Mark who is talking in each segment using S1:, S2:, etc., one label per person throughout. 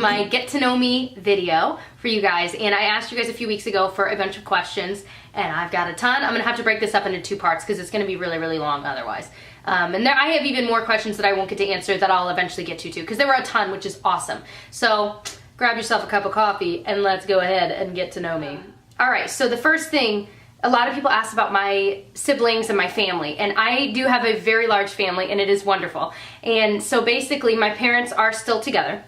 S1: my Get to Know Me video for you guys, and I asked you guys a few weeks ago for a bunch of questions, and I've got a ton. I'm gonna have to break this up into 2 parts because it's gonna be really, really long otherwise. And there, I have even more questions that I won't get to answer that I'll eventually get to too, because there were a ton, which is awesome. So grab yourself a cup of coffee and let's go ahead and get to know me. All right, so the first thing, a lot of people asked about my siblings and my family, and I do have a very large family, and it is wonderful. And so basically my parents are still together,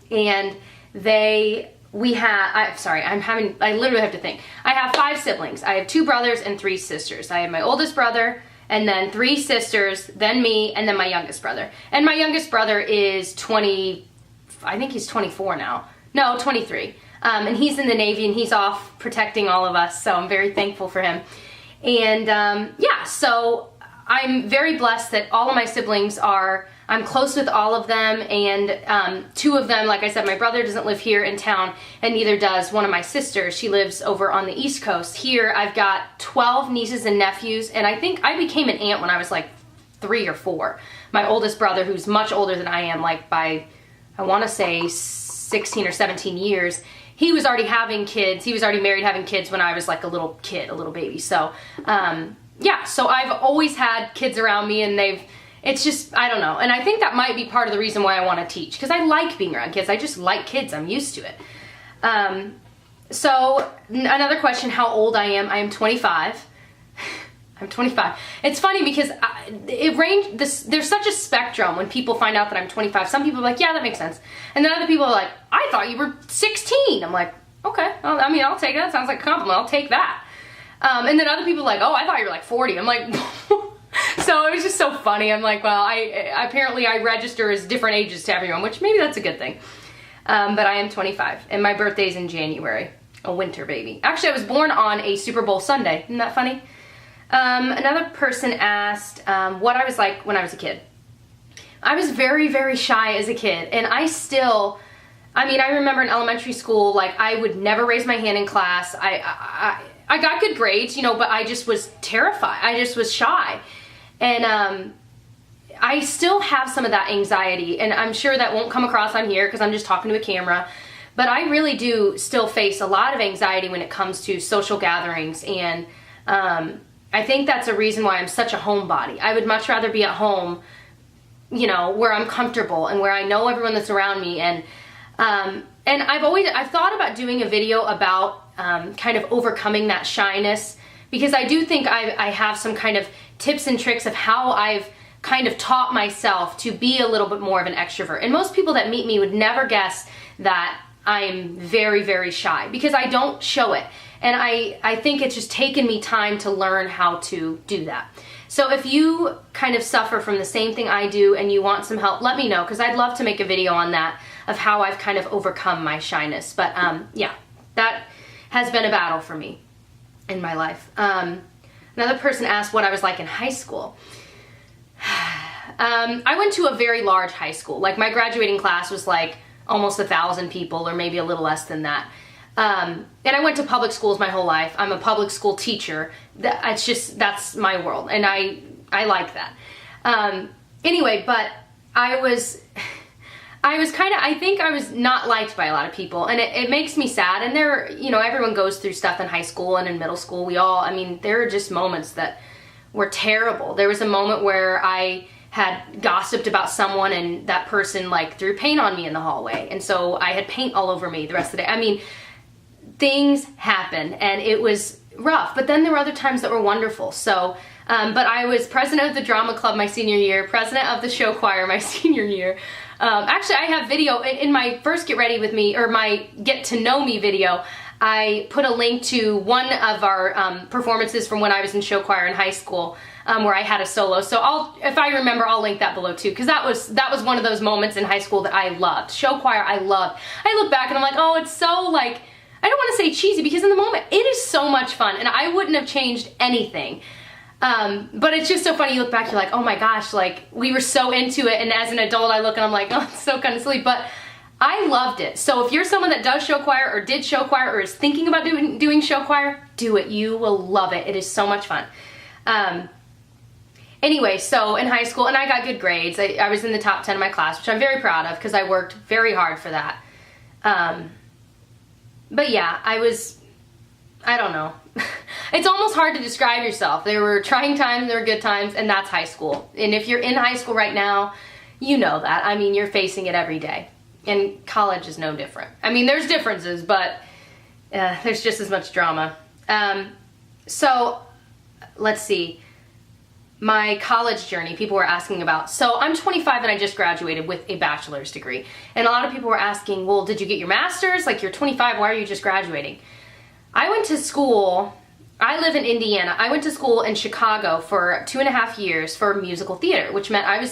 S1: and I literally have to think. I have 5 siblings. I have 2 brothers and 3 sisters. I have my oldest brother, and then 3 sisters, then me, and then my youngest brother. And my youngest brother is 20, I think he's 24 now. No, 23. And he's in the Navy, and he's off protecting all of us, so I'm very thankful for him. And yeah, so I'm very blessed that all of my siblings I'm close with all of them, and 2 of them, like I said, my brother doesn't live here in town, and neither does one of my sisters. She lives over on the East Coast. Here, I've got 12 nieces and nephews, and I think I became an aunt when I was like 3 or 4. My oldest brother, who's much older than I am, like by, I want to say 16 or 17 years, he was already having kids. He was already married, having kids when I was like a little kid, a little baby. So, yeah, so I've always had kids around me, and it's just, I don't know. And I think that might be part of the reason why I want to teach, because I like being around kids. I just like kids. I'm used to it. So another question, how old I am. I am 25. I'm 25. It's funny because there's such a spectrum when people find out that I'm 25. Some people are like, yeah, that makes sense. And then other people are like, I thought you were 16. I'm like, okay. Well, I mean, I'll take that. Sounds like a compliment. I'll take that. And then other people are like, oh, I thought you were like 40. I'm like, so it was just so funny. I'm like, well, apparently I register as different ages to everyone, which maybe that's a good thing. But I am 25, and my birthday's in January. A winter baby. Actually, I was born on a Super Bowl Sunday. Isn't that funny? Another person asked what I was like when I was a kid. I was very, very shy as a kid, and I remember in elementary school, like, I would never raise my hand in class. I got good grades, but I just was terrified. I just was shy. And I still have some of that anxiety, and I'm sure that won't come across on here because I'm just talking to a camera. But I really do still face a lot of anxiety when it comes to social gatherings, and I think that's a reason why I'm such a homebody. I would much rather be at home, where I'm comfortable and where I know everyone that's around me. And I've thought about doing a video about kind of overcoming that shyness, because I do think I have some kind of tips and tricks of how I've kind of taught myself to be a little bit more of an extrovert. And most people that meet me would never guess that I'm very, very shy, because I don't show it. And I think it's just taken me time to learn how to do that. So if you kind of suffer from the same thing I do and you want some help, let me know, because I'd love to make a video on that, of how I've kind of overcome my shyness. But yeah, that has been a battle for me in my life. Another person asked what I was like in high school. I went to a very large high school. Like, my graduating class was like almost 1,000 people, or maybe a little less than that. And I went to public schools my whole life. I'm a public school teacher. That's my world, and I like that. Anyway, but I think I was not liked by a lot of people, and it makes me sad. And everyone goes through stuff in high school and in middle school. There are just moments that were terrible. There was a moment where I had gossiped about someone, and that person threw paint on me in the hallway, and so I had paint all over me the rest of the day. Things happen, and it was rough, but then there were other times that were wonderful. So, but I was president of the drama club my senior year, president of the show choir my senior year. Actually, I have video in my first Get Ready With Me, or my Get to Know Me video. I put a link to one of our performances from when I was in show choir in high school, where I had a solo. So if I remember, I'll link that below too, because that was one of those moments in high school that I loved. Show choir, I loved. I look back and I'm like, oh, it's so I don't want to say cheesy, because in the moment it is so much fun, and I wouldn't have changed anything. But it's just so funny. You look back, you're like, oh my gosh, we were so into it, and as an adult I look and I'm like, oh, it's so kind of silly, but I loved it. So if you're someone that does show choir, or did show choir, or is thinking about doing show choir, do it. You will love it. It is so much fun. Anyway, so in high school, and I got good grades. I was in the top 10 of my class, which I'm very proud of, because I worked very hard for that. But yeah, I don't know. It's almost hard to describe yourself. There were trying times, there were good times, and that's high school. And if you're in high school right now, you know that. I mean, you're facing it every day. And college is no different. I mean, there's differences, but there's just as much drama. So, let's see. My college journey, people were asking about. So, I'm 25 and I just graduated with a bachelor's degree. And a lot of people were asking, well, did you get your master's? Like, you're 25, why are you just graduating? I went to school, I live in Indiana. I went to school in Chicago for 2.5 years for musical theater, which meant I was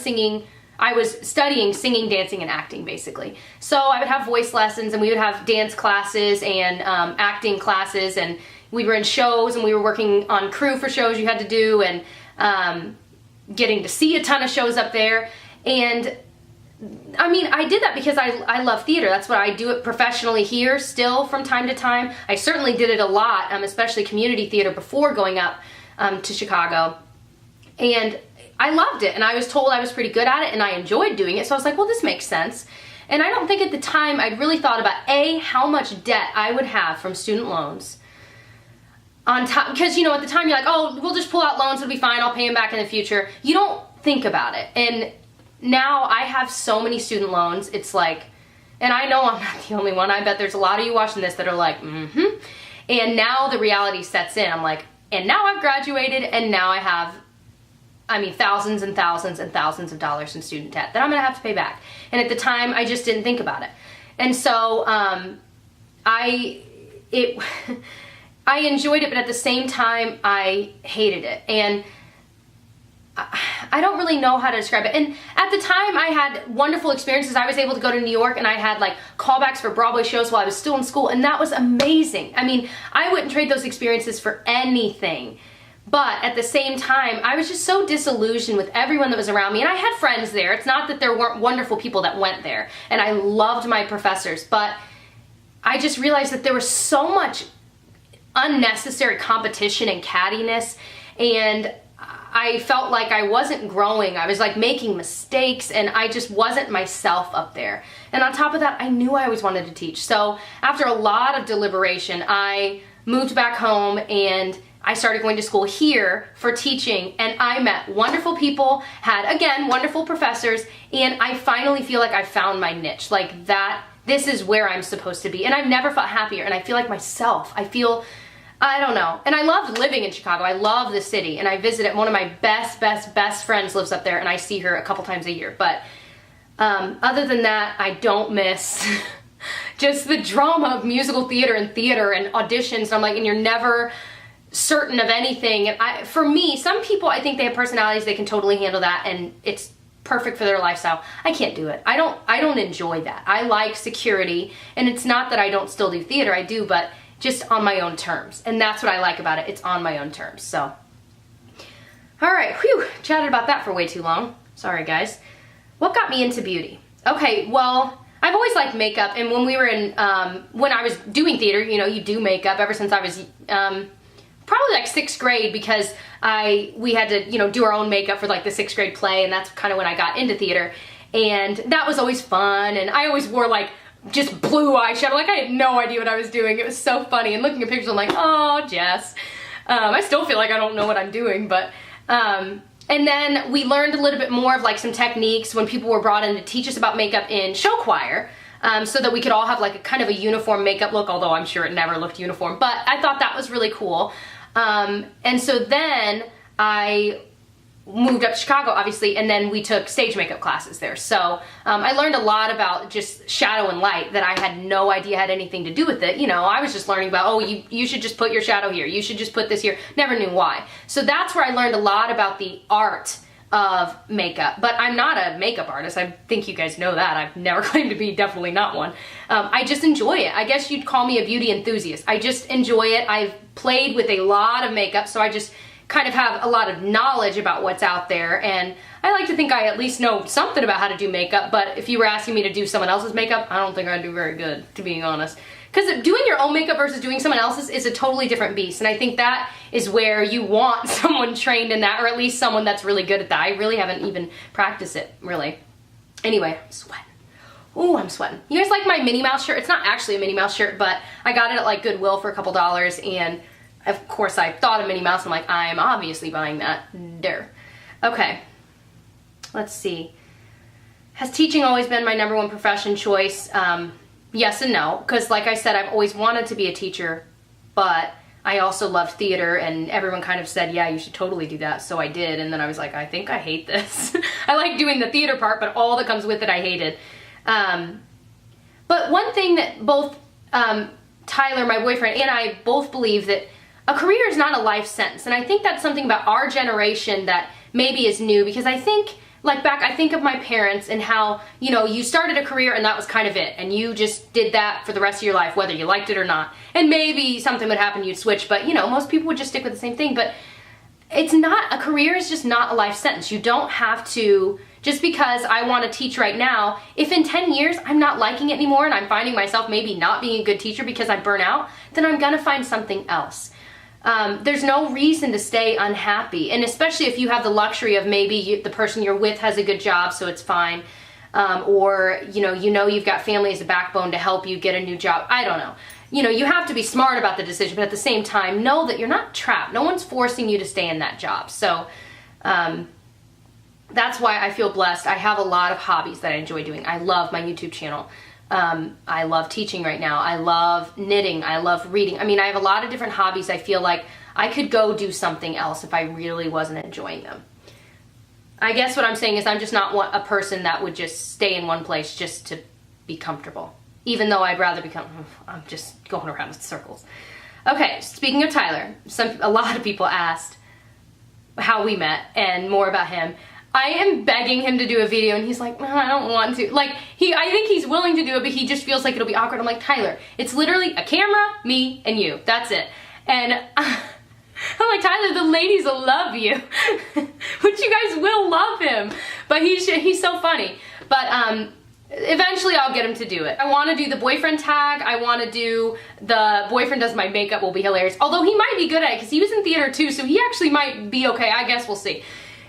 S1: studying singing, dancing, and acting, basically. So I would have voice lessons, and we would have dance classes and acting classes, and we were in shows, and we were working on crew for shows you had to do, and getting to see a ton of shows up there. And I mean, I did that because I love theater. That's what I do it professionally here still from time to time. I certainly did it a lot, especially community theater before going up to Chicago. And I loved it, and I was told I was pretty good at it, and I enjoyed doing it. So I was like, well, this makes sense. And I don't think at the time I'd really thought about, A, how much debt I would have from student loans on top, because, you know, at the time you're like, oh, we'll just pull out loans, it'll be fine, I'll pay them back in the future. You don't think about it. And now I have so many student loans, it's like, and I know I'm not the only one. I bet there's a lot of you watching this that are like, mm-hmm. And now the reality sets in. I'm like, and now I've graduated, and now I have, I mean, thousands and thousands and thousands of dollars in student debt that I'm gonna have to pay back. And at the time, I just didn't think about it. And so, I enjoyed it, but at the same time, I hated it. And I don't really know how to describe it. And at the time, I had wonderful experiences. I was able to go to New York, and I had like callbacks for Broadway shows while I was still in school, and that was amazing. I mean, I wouldn't trade those experiences for anything. But at the same time, I was just so disillusioned with everyone that was around me. And I had friends there. It's not that there weren't wonderful people that went there. And I loved my professors. But I just realized that there was so much unnecessary competition and cattiness. And I felt like I wasn't growing. I was like making mistakes, and I just wasn't myself up there. And on top of that, I knew I always wanted to teach. So after a lot of deliberation, I moved back home, and I started going to school here for teaching, and I met wonderful people, had, again, wonderful professors, and I finally feel like I found my niche. Like that, this is where I'm supposed to be. And I've never felt happier, and I feel like myself. I don't know. And I loved living in Chicago. I love the city, and I visit it. One of my best friends lives up there, and I see her a couple times a year. But other than that, I don't miss just the drama of musical theater and auditions. I'm like, and you're never certain of anything. And for me, some people, I think they have personalities, they can totally handle that, and it's perfect for their lifestyle. I can't do it. I don't enjoy that. I like security, and it's not that I don't still do theater. I do, but just on my own terms. And that's what I like about it. It's on my own terms. So, all right, chatted about that for way too long. Sorry, guys. What got me into beauty? Okay, well, I've always liked makeup, and when we were in, when I was doing theater, you know, you do makeup ever since I was, probably like 6th grade, because we had to, you know, do our own makeup for like the 6th grade play, and that's kind of when I got into theater, and that was always fun. And I always wore like just blue eyeshadow, like I had no idea what I was doing. It was so funny, and looking at pictures I'm like, oh, Jess. I still feel like I don't know what I'm doing, but and then we learned a little bit more of like some techniques when people were brought in to teach us about makeup in show choir. So that we could all have like a kind of a uniform makeup look, although I'm sure it never looked uniform, but I thought that was really cool. And so then I moved up to Chicago, obviously, and then we took stage makeup classes there. So I learned a lot about just shadow and light that I had no idea had anything to do with it. You know, I was just learning about, oh, you should just put your shadow here, you should just put this here, never knew why. So that's where I learned a lot about the art of makeup. But I'm not a makeup artist. I think you guys know that. I've never claimed to be, definitely not one. I just enjoy it. I guess you'd call me a beauty enthusiast. I just enjoy it. I've played with a lot of makeup, so I just kind of have a lot of knowledge about what's out there, and I like to think I at least know something about how to do makeup. But if you were asking me to do someone else's makeup, I don't think I'd do very good, to being honest. Because doing your own makeup versus doing someone else's is a totally different beast, and I think that is where you want someone trained in that, or at least someone that's really good at that. I really haven't even practiced it, really. Anyway, I'm sweating. Ooh, I'm sweating. You guys like my Minnie Mouse shirt? It's not actually a Minnie Mouse shirt, but I got it at like Goodwill for a couple dollars, and of course I thought of Minnie Mouse. I'm like, I'm obviously buying that. There. Okay. Let's see. Has teaching always been my #1 profession choice? Yes and no, because like I said, I've always wanted to be a teacher, but I also loved theater, and everyone kind of said, yeah, you should totally do that, so I did, and then I was like, I think I hate this. I like doing the theater part, but all that comes with it I hated. But one thing that both Tyler, my boyfriend, and I both believe that a career is not a life sentence, and I think that's something about our generation that maybe is new, because I think, like I think of my parents and how, you know, you started a career and that was kind of it, and you just did that for the rest of your life, whether you liked it or not, and maybe something would happen, you'd switch, but you know, most people would just stick with the same thing. But it's not, a career is just not a life sentence. You don't have to, just because I want to teach right now, if in 10 years I'm not liking it anymore and I'm finding myself maybe not being a good teacher because I burn out, then I'm gonna find something else. There's no reason to stay unhappy, and especially if you have the luxury of maybe the person you're with has a good job, so it's fine, or you know you've got family as a backbone to help you get a new job. I don't know. You know, you have to be smart about the decision, but at the same time, know that you're not trapped. No one's forcing you to stay in that job. So that's why I feel blessed. I have a lot of hobbies that I enjoy doing. I love my YouTube channel. I love teaching right now. I love knitting. I love reading. I mean, I have a lot of different hobbies. I feel like I could go do something else if I really wasn't enjoying them. I guess what I'm saying is I'm just not a person that would just stay in one place just to be comfortable. Even though I'd rather I'm just going around in circles. Okay, speaking of Tyler, a lot of people asked how we met and more about him. I am begging him to do a video, and he's like, I don't want to. Like, I think he's willing to do it, but he just feels like it'll be awkward. I'm like, Tyler, it's literally a camera, me, and you. That's it. And I'm like, Tyler, the ladies will love you. Which you guys will love him. But he's so funny. But eventually I'll get him to do it. I want to do the boyfriend tag. I want to do the boyfriend does my makeup will be hilarious. Although he might be good at it because he was in theater too, so he actually might be okay. I guess we'll see.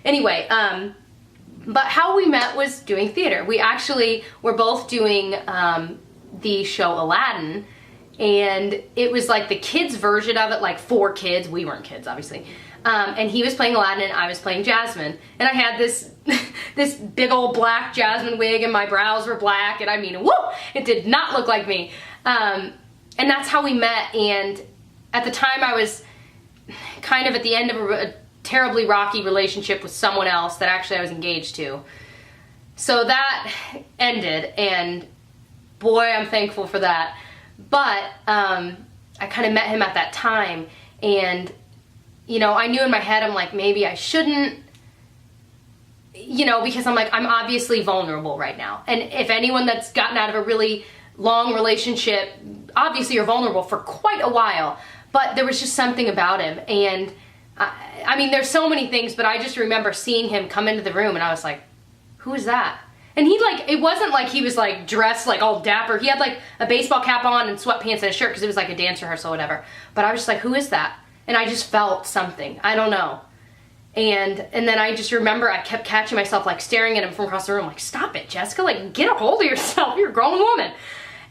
S1: Anyway, but how we met was doing theater. We actually were both doing the show Aladdin, and it was like the kids version of it, like for kids. We weren't kids, obviously. And he was playing Aladdin and I was playing Jasmine. And I had this this big old black Jasmine wig and my brows were black, and I mean, woo! It did not look like me. And that's how we met, and at the time I was kind of at the end of a terribly rocky relationship with someone else that actually I was engaged to. So that ended, and boy, I'm thankful for that. But I kind of met him at that time, and you know, I knew in my head, I'm like, maybe I shouldn't, you know, because I'm like, I'm obviously vulnerable right now. And if anyone that's gotten out of a really long relationship, obviously you're vulnerable for quite a while. But there was just something about him, and I mean, there's so many things, but I just remember seeing him come into the room, and I was like, who is that? And he like, it wasn't like he was like dressed like all dapper. He had like a baseball cap on and sweatpants and a shirt because it was like a dance rehearsal or whatever. But I was just like, who is that? And I just felt something. I don't know. And then I just remember I kept catching myself like staring at him from across the room, like, stop it, Jessica, like get a hold of yourself. You're a grown woman.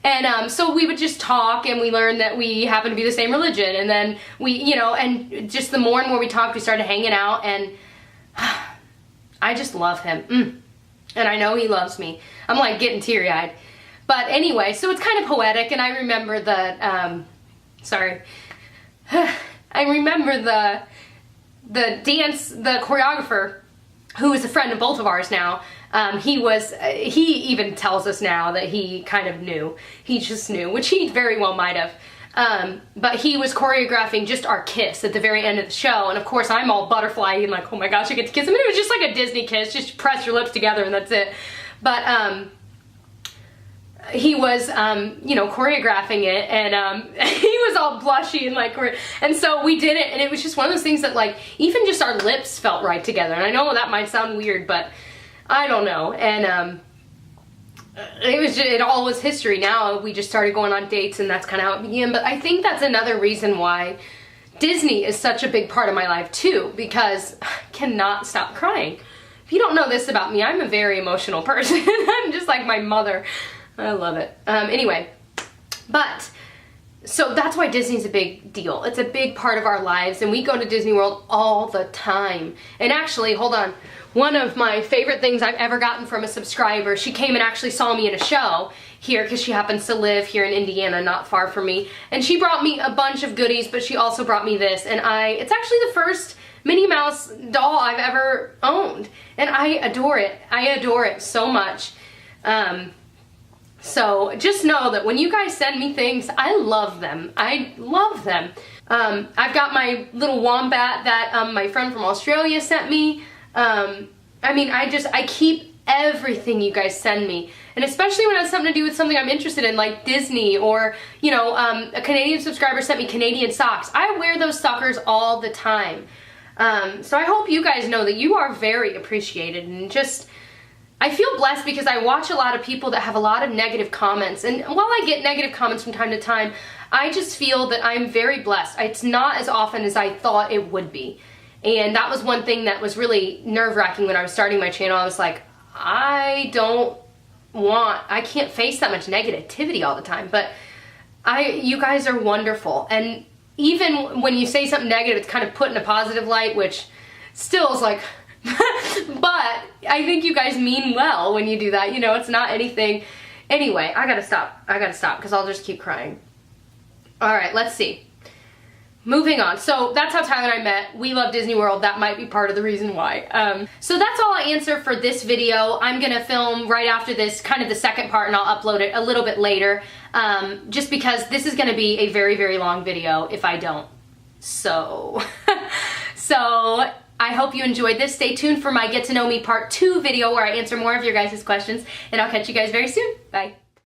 S1: And so we would just talk, and we learned that we happen to be the same religion. And then we, you know, and just the more and more we talked, we started hanging out, and I just love him. And I know he loves me. I'm like getting teary-eyed. But anyway, so it's kind of poetic, and I remember the, sorry. I remember the dance, the choreographer, who is a friend of both of ours now. He even tells us now that he kind of knew. He just knew, which he very well might have. But he was choreographing just our kiss at the very end of the show. And of course I'm all butterfly and like, oh my gosh, I get to kiss him. And it was just like a Disney kiss, just press your lips together and that's it. But he was, you know, choreographing it, and he was all blushy and like, and so we did it, and it was just one of those things that like, even just our lips felt right together. And I know that might sound weird, but I don't know. And it all was history. Now we just started going on dates, and that's kind of how it began. But I think that's another reason why Disney is such a big part of my life too, because I cannot stop crying. If you don't know this about me, I'm a very emotional person. I'm just like my mother. I love it. Anyway, but so that's why Disney's a big deal. It's a big part of our lives, and we go to Disney World all the time. And actually, hold on, one of my favorite things I've ever gotten from a subscriber, she came and actually saw me in a show here because she happens to live here in Indiana, not far from me. And she brought me a bunch of goodies, but she also brought me this, and it's actually the first Minnie Mouse doll I've ever owned. And I adore it. I adore it so much. So just know that when you guys send me things, I love them. I love them. I've got my little wombat that my friend from Australia sent me. I mean, I keep everything you guys send me. And especially when it has something to do with something I'm interested in, like Disney, or, you know, a Canadian subscriber sent me Canadian socks. I wear those suckers all the time. So I hope you guys know that you are very appreciated, and just, I feel blessed because I watch a lot of people that have a lot of negative comments, and while I get negative comments from time to time, I just feel that I'm very blessed. It's not as often as I thought it would be. And that was one thing that was really nerve-wracking when I was starting my channel. I was like, I can't face that much negativity all the time, but you guys are wonderful. And even when you say something negative, it's kind of put in a positive light, which still is like, but I think you guys mean well when you do that. You know, it's not anything. Anyway, I gotta stop because I'll just keep crying. All right, let's see. Moving on. So that's how Tyler and I met. We love Disney World. That might be part of the reason why. So that's all I answer for this video. I'm gonna film right after this, kind of the second part, and I'll upload it a little bit later. Just because this is gonna be a very, very long video if I don't. So, I hope you enjoyed this. Stay tuned for my Get to Know Me Part 2 video where I answer more of your guys' questions, and I'll catch you guys very soon. Bye.